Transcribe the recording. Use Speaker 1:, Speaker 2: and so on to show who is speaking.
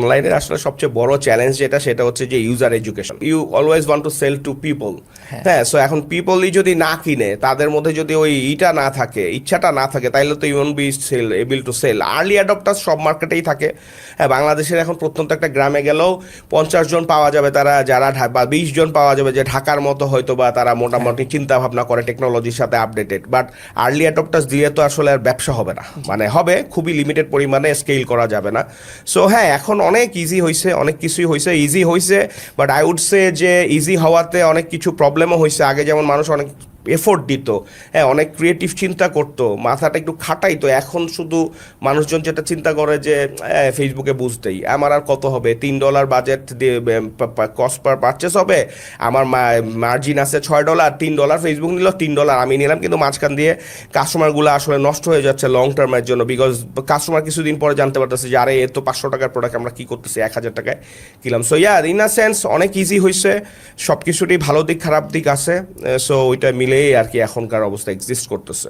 Speaker 1: অনলাইনের আসলে সবচেয়ে বড় চ্যালেঞ্জ যেটা সেটা হচ্ছে যে user education. You always want to sell to people. হ্যাঁ, সো এখন পিপলই যদি না কিনে, তাদের মধ্যে যদি ওই না থাকে, ইচ্ছাটা না থাকে, তাইলে তো you won't be sell able to sell. Early adopter সব মার্কেটেই থাকে। হ্যাঁ, বাংলাদেশের এখন প্রত্যন্ত একটা গ্রামে গেলেও 50 জন পাওয়া যাবে তারা, যারা বা 20 জন পাওয়া যাবে যে ঢাকার মতো হয়তো বা তারা মোটামুটি চিন্তা ভাবনা করে, টেকনোলজির সাথে আপডেটেড। বাট আর্লি অ্যাডপ্টার্স দিয়ে তো আসলে আর ব্যবসা হবে না, মানে হবে খুবই লিমিটেড পরিমাণে, স্কেল করা যাবে না। সো হ্যাঁ, এখন অনেক ইজি হয়েছে, অনেক কিছুই হয়েছে, ইজি হয়েছে। বাট আই উড সে যে ইজি হওয়াতে অনেক কিছু প্রবলেমও হয়েছে। আগে যেমন মানুষ অনেক এফোর্ট দিত, হ্যাঁ, অনেক ক্রিয়েটিভ চিন্তা করতো, মাথাটা একটু খাটাইতো। এখন শুধু মানুষজন যেটা চিন্তা করে যে ফেসবুকে বুঝতেই আমার আর কত হবে, $3 বাজেট দিয়ে কস্ট পার পারচেস হবে, আমার মার্জিন আছে $6, $3 ফেসবুক নিল, $3 আমি নিলাম, কিন্তু মাঝখান দিয়ে কাস্টমারগুলো আসলে নষ্ট হয়ে যাচ্ছে লং টার্মের জন্য। বিকজ কাস্টমার কিছুদিন পরে জানতে পারতেছে যে আরে এ তো 500 টাকার প্রোডাক্ট, আমরা কি করতেছি 1000 টাকায় কিনলাম। So yeah, in a sense অনেক ইজি হয়েছে, সব কিছুরই ভালো দিক খারাপ দিক আছে। সো ওইটা মিলেই আর কি এখনকার অবস্থা এক্সিস্ট করতেছে।